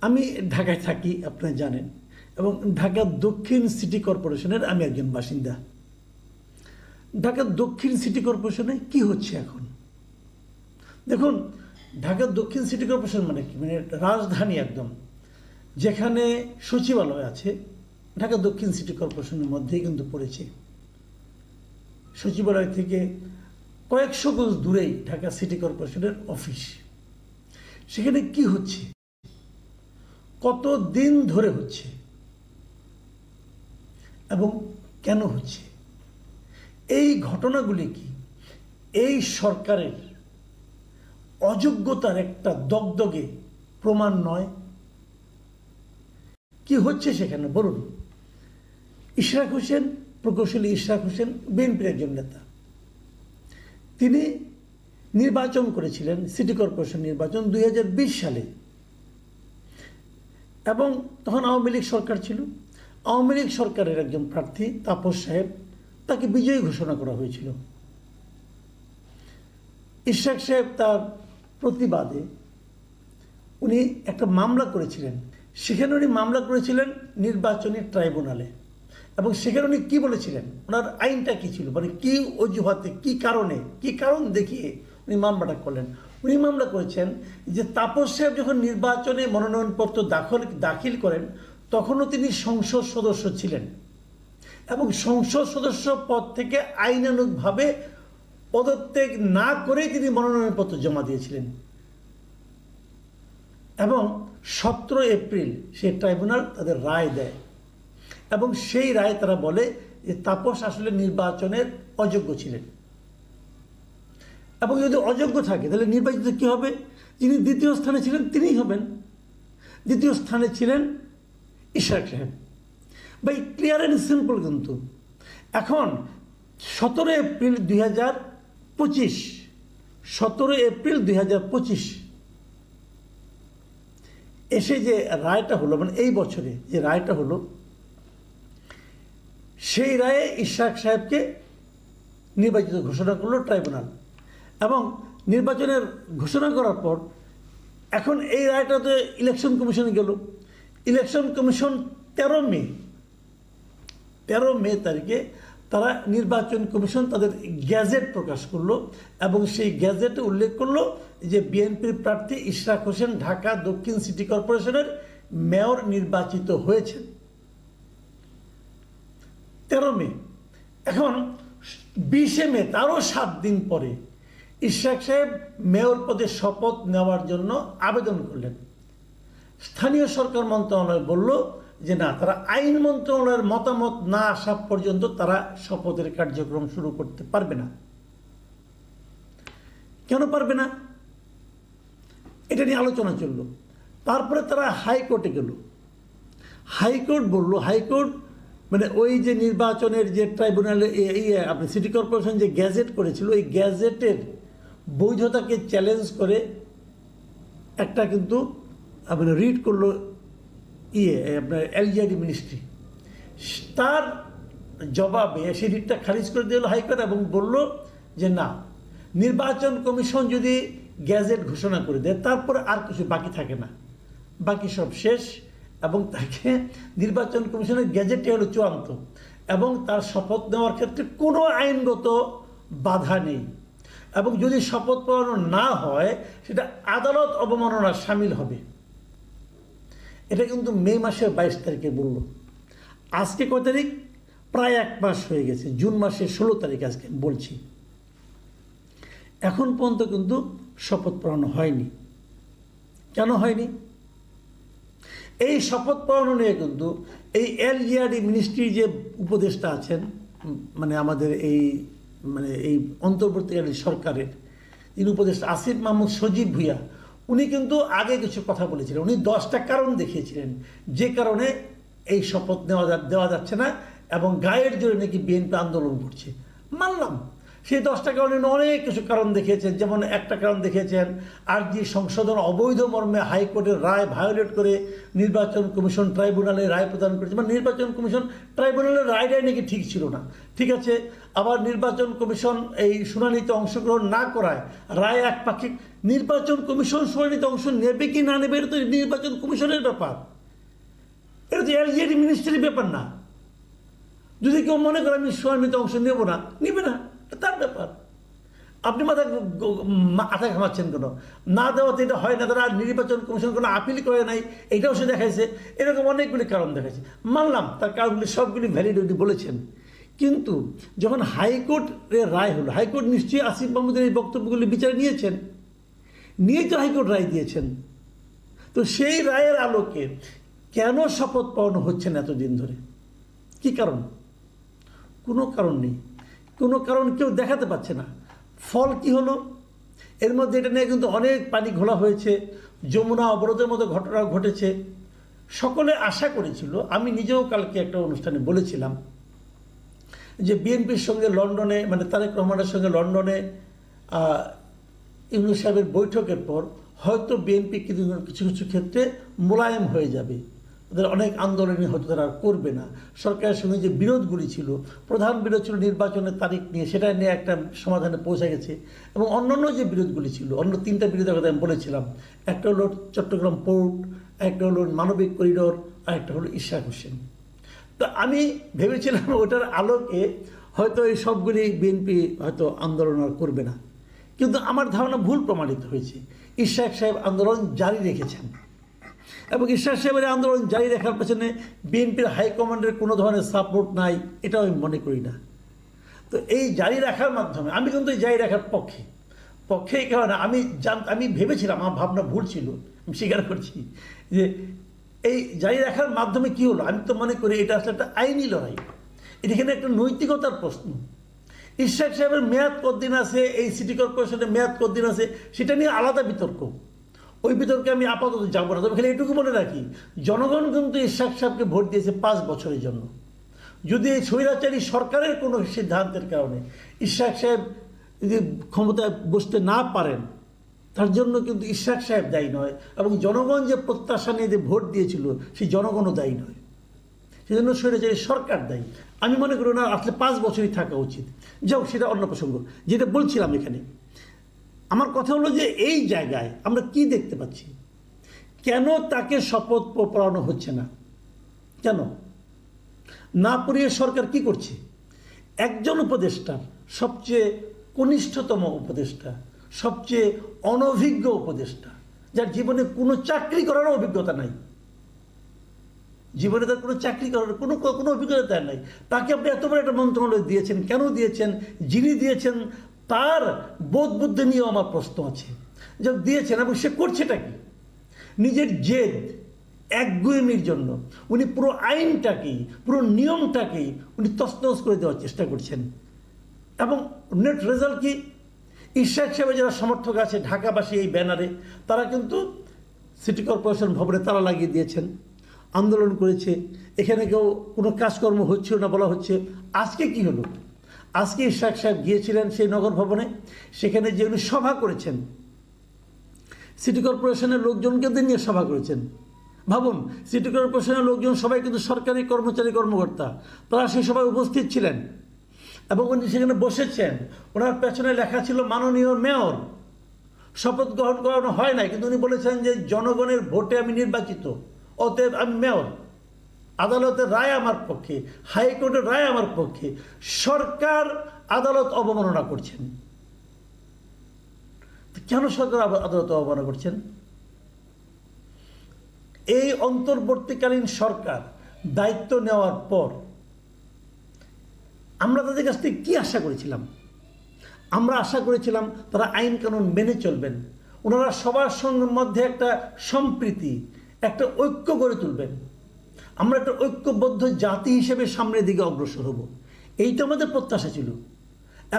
আমি ঢাকায় থাকি, আপনারা জানেন, এবং ঢাকা দক্ষিণ সিটি কর্পোরেশনের আমি একজন বাসিন্দা। ঢাকা দক্ষিণ সিটি কর্পোরেশনে কি হচ্ছে এখন দেখুন। ঢাকা দক্ষিণ সিটি কর্পোরেশন মানে কি, মানে রাজধানী একদম, যেখানে সচিবালয় আছে, ঢাকা দক্ষিণ সিটি কর্পোরেশনের মধ্যেই কিন্তু পড়েছে। সচিবালয় থেকে কয়েকশো গজ দূরেই ঢাকা সিটি কর্পোরেশনের অফিস। সেখানে কি হচ্ছে, কত দিন ধরে হচ্ছে এবং কেন হচ্ছে, এই ঘটনাগুলি কি এই সরকারের অযোগ্যতার একটা দগদগে প্রমাণ নয়? কি হচ্ছে সেখানে বলুন। ইশরাক হোসেন, প্রকৌশলী ইশরাক হোসেন বিএনপির একজন নেতা। তিনি নির্বাচন করেছিলেন, সিটি কর্পোরেশন নির্বাচন 2020 সালে, এবং তখন আওয়ামী লীগ সরকার ছিল। আওয়ামী লীগ সরকারের একজন প্রার্থী তাপস সাহেব, তাকে বিজয়ী ঘোষণা করা হয়েছিল। ইশরাক সাহেব তার প্রতিবাদে উনি একটা মামলা করেছিলেন। সেখানে উনি মামলা করেছিলেন নির্বাচনী ট্রাইব্যুনালে, এবং সেখানে উনি কী বলেছিলেন, ওনার আইনটা কী ছিল, মানে কী অজুহাতে, কী কারণে, কী কারণ দেখিয়ে উনি মামলাটা করলেন। উনি মামলা করেছেন যে তাপস সাহেব যখন নির্বাচনে মনোনয়নপত্র দাখিল করেন তখনও তিনি সংসদ সদস্য ছিলেন, এবং সংসদ সদস্য পদ থেকে আইনানুগভাবে পদত্যাগ না করেই তিনি মনোনয়নপত্র জমা দিয়েছিলেন। এবং 17 এপ্রিল সেই ট্রাইব্যুনাল তাদের রায় দেয়, এবং সেই রায় তারা বলে যে তাপস আসলে নির্বাচনের অযোগ্য ছিলেন, এবং যদি অযোগ্য থাকে তাহলে নির্বাচিত কী হবে, যিনি দ্বিতীয় স্থানে ছিলেন তিনিই হবেন। দ্বিতীয় স্থানে ছিলেন ইশরাক সাহেব। ভাই, ক্লিয়ার অ্যান্ড সিম্পল। কিন্তু এখন 17 এপ্রিল 2025, 17 এপ্রিল 2025 এসে যে রায়টা হলো, মানে এই বছরে যে রায়টা হলো, সেই রায়ে ইশরাক সাহেবকে নির্বাচিত ঘোষণা করলো ট্রাইব্যুনাল। এবং নির্বাচনের ঘোষণা করার পর এখন এই রায়টাতে ইলেকশন কমিশনে গেল। ইলেকশন কমিশন 13 মে তারিখে তারা নির্বাচন কমিশন তাদের গ্যাজেট প্রকাশ করলো, এবং সেই গ্যাজেটে উল্লেখ করলো যে বিএনপির প্রার্থী ইশরাক হোসেন ঢাকা দক্ষিণ সিটি কর্পোরেশনের মেয়র নির্বাচিত হয়েছেন। 13 মে। এখন 20 মে, তারও 7 দিন পরে ইশরাক সাহেব মেয়র পদে শপথ নেওয়ার জন্য আবেদন করলেন। স্থানীয় সরকার মন্ত্রণালয় বলল যে না, তারা আইন মন্ত্রণালয়ের মতামত না আসা পর্যন্ত তারা শপথের কার্যক্রম শুরু করতে পারবে না। কেন পারবে না, এটা নিয়ে আলোচনা চলল। তারপরে তারা হাইকোর্টে গেল। হাইকোর্ট বলল, হাইকোর্ট মানে ওই যে নির্বাচনের যে ট্রাইব্যুনালে আপনি সিটি কর্পোরেশন যে গ্যাজেট করেছিল, ওই গ্যাজেটের বৈধতাকে চ্যালেঞ্জ করে একটা কিন্তু আপনার রিট করলো আপনার এলজিআইডি মিনিস্ট্রি। তার জবাবে সেই রিটটা খারিজ করে দিল হাইকোর্ট, এবং বলল যে না, নির্বাচন কমিশন যদি গ্যাজেট ঘোষণা করে দেয় তারপরে আর কিছু বাকি থাকে না, বাকি সব শেষ, এবং তাকে নির্বাচন কমিশনের গ্যাজেটটি হলো চূড়ান্ত, এবং তার শপথ নেওয়ার ক্ষেত্রে কোনো আইনগত বাধা নেই, এবং যদি শপথ পড়ানো না হয় সেটা আদালত অবমাননার সামিল হবে। এটা কিন্তু মে মাসের 22 তারিখে বলল। আজকে কত তারিখ? প্রায় 1 মাস হয়ে গেছে, জুন মাসের 16 তারিখ আজকে বলছি। এখন পর্যন্ত কিন্তু শপথ পড়ানো হয়নি। কেন হয়নি? এই শপথ পড়ানো নিয়ে কিন্তু এই এলজিআরডি মিনিস্ট্রির যে উপদেষ্টা আছেন, মানে আমাদের এই অন্তর্বর্তীকালীন সরকারের যিনি উপদেষ্টা আসিফ মাহমুদ সজীব ভুইয়া, উনি কিন্তু আগে কিছু কথা বলেছিলেন। উনি 10টা কারণ দেখিয়েছিলেন যে কারণে এই শপথ দেওয়া যাচ্ছে না, এবং গায়ের জোরে নাকি বিএনপি আন্দোলন করছে। মানলাম, সেই 10টা কারণে অনেক কিছু কারণ দেখিয়েছেন। যেমন একটা কারণ দেখিয়েছেন, আরজি সংশোধন অবৈধ মর্মে হাইকোর্টের রায় ভায়োলেট করে নির্বাচন কমিশন ট্রাইব্যুনালে রায় প্রদান করেছে। মানে নির্বাচন কমিশন ট্রাইব্যুনালের রায়টাই নাকি ঠিক ছিল না। ঠিক আছে, আবার নির্বাচন কমিশন এই শুনানিতে অংশগ্রহণ না করায় রায় একপাক্ষিক। নির্বাচন কমিশন শুনানিতে অংশ নেবে কি না নেবে, এটা তো নির্বাচন কমিশনের ব্যাপার, এটা তো এলজিইডি মিনিস্ট্রির ব্যাপার না। যদি কেউ মনে করে আমি শুনানিতে অংশ নেব না, নেবে না, তার ব্যাপার। আপনি মাথা ঘামাচ্ছেন কেন? না দেওয়াতে এটা হয় না, তারা নির্বাচন কমিশন কোনো আপিল করে নাই, এটাও সে দেখাইছে। এরকম অনেকগুলি কারণ দেখাইছে, মানলাম তার কারণগুলি সবগুলি ভ্যালিড উনি বলেছেন। কিন্তু যখন হাইকোর্টের রায় হলো, হাইকোর্ট নিশ্চয়ই আসিফ মাহমুদের এই বক্তব্যগুলি বিচারে নিয়েছেন, নিয়ে তো হাইকোর্ট রায় দিয়েছেন। তো সেই রায়ের আলোকে কেন শপথ পাওয়ানো হচ্ছে না এতদিন ধরে? কি কারণ? কোনো কারণ নেই, কোনো কারণ কেউ দেখাতে পারছে না। ফল কি হলো? এর মধ্যে এটা নিয়ে কিন্তু অনেক পানি ঘোলা হয়েছে, যমুনা অবরোধের মতো ঘটনা ঘটেছে। সকলে আশা করেছিল, আমি নিজেও কালকে একটা অনুষ্ঠানে বলেছিলাম যে বিএনপির সঙ্গে লন্ডনে, মানে তারেক রহমানের সঙ্গে লন্ডনে ইউনূস সাহেবের বৈঠকের পর হয়তো বিএনপি কিছু কিছু ক্ষেত্রে মোলায়েম হয়ে যাবে, ওদের অনেক আন্দোলনই হয়তো তারা আর করবে না। সরকারের সঙ্গে যে বিরোধগুলি ছিল, প্রধান বিরোধ ছিল নির্বাচনের তারিখ নিয়ে, সেটা নিয়ে একটা সমাধানে পৌঁছে গেছে। এবং অন্যান্য যে বিরোধগুলি ছিল, অন্য 3টা বিরোধের কথা আমি বলেছিলাম, একটা হলো চট্টগ্রাম পোর্ট, একটা হলো মানবিক করিডোর, আর একটা হলো ইশরাক হোসেন। তো আমি ভেবেছিলাম ওটার আলোকে হয়তো এই সবগুলি বিএনপি হয়তো আন্দোলন আর করবে না, কিন্তু আমার ধারণা ভুল প্রমাণিত হয়েছে। ইশরাক সাহেব আন্দোলন জারি রেখেছেন, এবং ইশরাক সাহেবের আন্দোলন জারি রাখার পেছনে বিএনপির হাইকমান্ডের কোনো ধরনের সাপোর্ট নাই, এটাও আমি মনে করি না। তো এই জারি রাখার মাধ্যমে, আমি কিন্তু এই জারি রাখার পক্ষে এই কারণে আমি ভেবেছিলাম, আমার ভাবনা ভুল ছিল, আমি স্বীকার করছি, যে এই জারি রাখার মাধ্যমে কি হলো, আমি তো মনে করি এটা আসলে একটা আইনি লড়াই, এখানে একটা নৈতিকতার প্রশ্ন। ইশরাক সাহেবের মেয়াদ কতদিন আছে, এই সিটি কর্পোরেশনের মেয়াদ কতদিন আছে, সেটা নিয়ে আলাদা বিতর্ক, ওই বিতর্কে আমি আপাতত যাবো না। তবে খালি এটুকু মনে রাখি, জনগণ কিন্তু ইশরাক সাহেবকে ভোট দিয়েছে 5 বছরের জন্য। যদি এই স্বৈরাচারী সরকারের কোনো সিদ্ধান্তের কারণে ইশরাক সাহেব যদি ক্ষমতায় বসতে না পারেন, তার জন্য কিন্তু ইশরাক সাহেব দায়ী নয়, এবং জনগণ যে প্রত্যাশা নিয়ে যে ভোট দিয়েছিল সেই জনগণও দায়ী নয়, সেজন্য স্বৈরাচারী সরকার দায়ী। আমি মনে করি না আসলে 5 বছরই থাকা উচিত। যাও, সেটা অন্য প্রসঙ্গ। যেটা বলছিলাম এখানে, আমার কথা হলো যে এই জায়গায় আমরা কি দেখতে পাচ্ছি, কেন তাকে শপথ পড়ানো হচ্ছে না? কেন না পড়িয়ে সরকার কি করছে? একজন উপদেষ্টার, সবচেয়ে কনিষ্ঠতম উপদেষ্টা, সবচেয়ে অনভিজ্ঞ উপদেষ্টা, যার জীবনে কোনো চাকরি করারও অভিজ্ঞতা নাই, জীবনে তার কোনো চাকরি করার কোনো অভিজ্ঞতা তার নাই, তাকে আপনি এত বড় একটা মন্ত্রণালয় দিয়েছেন। কেন দিয়েছেন? যিনি দিয়েছেন তার বোধ বুদ্ধি নিয়েও আমার প্রশ্ন আছে। যা দিয়েছেন, এবং সে করছেটা কি? নিজের জেদ, একগুয়েমির জন্য উনি পুরো আইনটাকেই, পুরো নিয়মটাকেই উনি তছনছ করে দেওয়ার চেষ্টা করছেন। এবং নেট রেজাল্ট কি? ইশরাক সাহেবের যারা সমর্থক আছে ঢাকাবাসী, এই ব্যানারে তারা কিন্তু সিটি কর্পোরেশন ভবনে তালা লাগিয়ে দিয়েছেন, আন্দোলন করেছে। এখানে কেউ কোনো কাজকর্ম হচ্ছিল না বলা হচ্ছে। আজকে কি হলো? আজকে ইশরাক সাহেব গিয়েছিলেন সেই নগর ভবনে, সেখানে যে উনি সভা করেছেন, সিটি কর্পোরেশনের লোকজনকে নিয়ে সভা করেছেন। ভাবুন, সিটি কর্পোরেশনের লোকজন সবাই কিন্তু সরকারি কর্মচারী, কর্মকর্তা, তারা সেই সভায় উপস্থিত ছিলেন, এবং উনি সেখানে বসেছেন। ওনার পেছনে লেখা ছিল মাননীয় মেয়র। শপথ গ্রহণ করানো হয় নাই, কিন্তু উনি বলেছেন যে জনগণের ভোটে আমি নির্বাচিত, অতএব আমি মেয়র। আদালতের রায় আমার পক্ষে, হাইকোর্টের রায় আমার পক্ষে। সরকার আদালত অবমাননা করছেন। কেন সরকার আদালত অবমাননা করছেন? এই অন্তর্বর্তীকালীন সরকার দায়িত্ব নেওয়ার পর আমরা তাদের কাছ থেকে কী আশা করেছিলাম? আমরা আশা করেছিলাম তারা আইন কানুন মেনে চলবেন, ওনারা সবার সঙ্গে মধ্যে একটা সম্প্রীতি, একটা ঐক্য গড়ে তুলবেন, আমরা একটা ঐক্যবদ্ধ জাতি হিসেবে সামনের দিকে অগ্রসর হব, এইটা আমাদের প্রত্যাশা ছিল।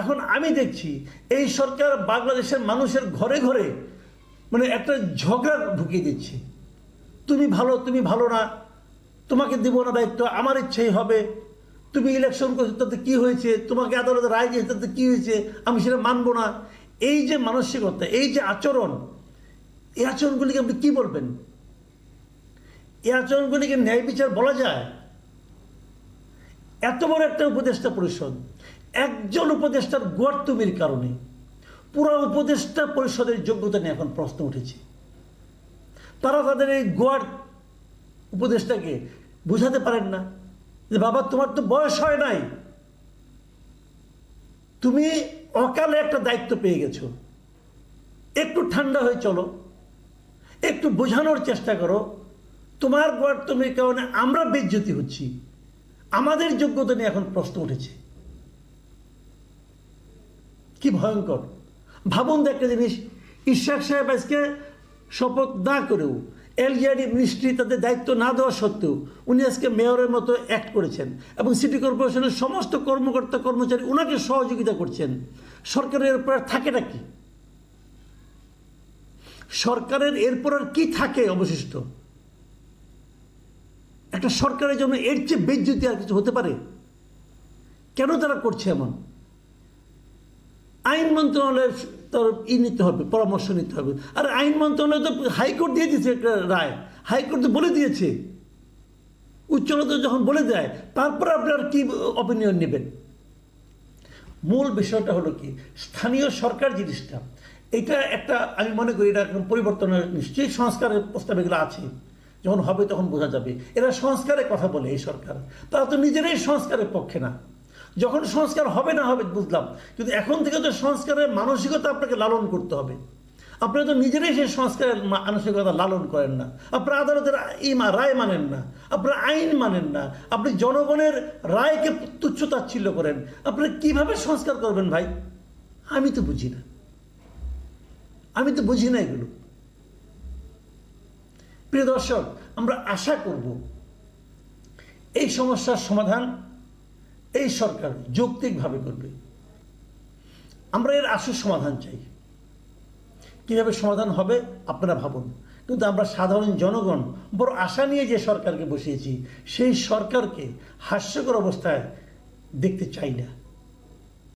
এখন আমি দেখছি এই সরকার বাংলাদেশের মানুষের ঘরে ঘরে মানে একটা ঝগড়া ঢুকিয়ে দিচ্ছে। তুমি ভালো, তুমি ভালো না, তোমাকে দেব না দায়িত্ব, আমার ইচ্ছেই হবে, তুমি ইলেকশন করছো তাতে কী হয়েছে, তোমাকে আদালতে রায় দিয়েছে তাতে কী হয়েছে, আমি সেটা মানবো না। এই যে মানসিকতা, এই যে আচরণ, এই আচরণগুলিকে আপনি কী বলবেন? এই আচরণগুলিকে ন্যায় বিচার বলা যায়? এত বড় একটা উপদেষ্টা পরিষদ, একজন উপদেষ্টার গোয়ার্তুমির কারণে পুরো উপদেষ্টা পরিষদের যোগ্যতা নিয়ে এখন প্রশ্ন উঠেছে। তারা তাদের এই গোয়ার উপদেষ্টাকে বুঝাতে পারেন না যে বাবা তোমার তো বয়স হয় নাই, তুমি অকালে একটা দায়িত্ব পেয়ে গেছো, একটু ঠান্ডা হয়ে চলো, একটু বোঝানোর চেষ্টা করো। তোমার গোয়ার্তুমির কারণে আমরা বেইজ্জতি হচ্ছি, আমাদের যোগ্যতা নিয়ে এখন প্রশ্ন উঠেছে। কি ভয়ঙ্কর! ভাবুন তো একটা জিনিস, ইশরাক সাহেব আজকে শপথ না করেও, এলজিআরডি মিনিস্ট্রি তাদের দায়িত্ব না দেওয়া সত্ত্বেও উনি আজকে মেয়রের মতো অ্যাক্ট করেছেন এবং সিটি কর্পোরেশনের সমস্ত কর্মকর্তা কর্মচারী ওনাকে সহযোগিতা করছেন। সরকারের এরপর আর থাকেটা কি? সরকারের এরপর আর কি থাকে অবশিষ্ট? একটা সরকারের জন্য এর চেয়ে বেইজ্জতি আর কিছু হতে পারে? কেন তারা করছে এমন? আইন মন্ত্রণালয়ের নিতে হবে, পরামর্শ নিতে হবে। আর আইন মন্ত্রণালয় তো হাইকোর্ট দিয়ে দিয়েছে একটা রায়, হাইকোর্ট তো বলে দিয়েছে, উচ্চ আদালত যখন বলে দেয় তারপরে আপনার কি অপিনিয়ন নেবেন? মূল বিষয়টা হলো কি, স্থানীয় সরকার জিনিসটা, এটা একটা আমি মনে করি এটা এখন পরিবর্তনের নিশ্চয়ই সংস্কারের প্রস্তাব এগুলো আছে, যখন হবে তখন বোঝা যাবে। এরা সংস্কারের কথা বলে এই সরকার, তারা তো নিজেরাই সংস্কারের পক্ষে না। যখন সংস্কার হবে না হবে বুঝলাম, কিন্তু এখন থেকে তো সংস্কারের মানসিকতা আপনাকে লালন করতে হবে। আপনারা তো নিজেরাই সেই সংস্কারের মানসিকতা লালন করেন না, আপনারা আদালতের রায় মানেন না, আপনারা আইন মানেন না, আপনি জনগণের রায়কে তুচ্ছ তাচ্ছিল্য করেন। আপনারা কীভাবে সংস্কার করবেন ভাই? আমি তো বুঝি না, আমি তো বুঝি না এগুলো। প্রিয় দর্শক, আমরা আশা করব এই সমস্যার সমাধান এই সরকার যৌক্তিকভাবে করবে। আমরা এর আশু সমাধান চাই। কীভাবে সমাধান হবে আপনারা ভাবুন, কিন্তু আমরা সাধারণ জনগণ বড় আশা নিয়ে যে সরকারকে বসিয়েছি সেই সরকারকে হাস্যকর অবস্থায় দেখতে চাই না।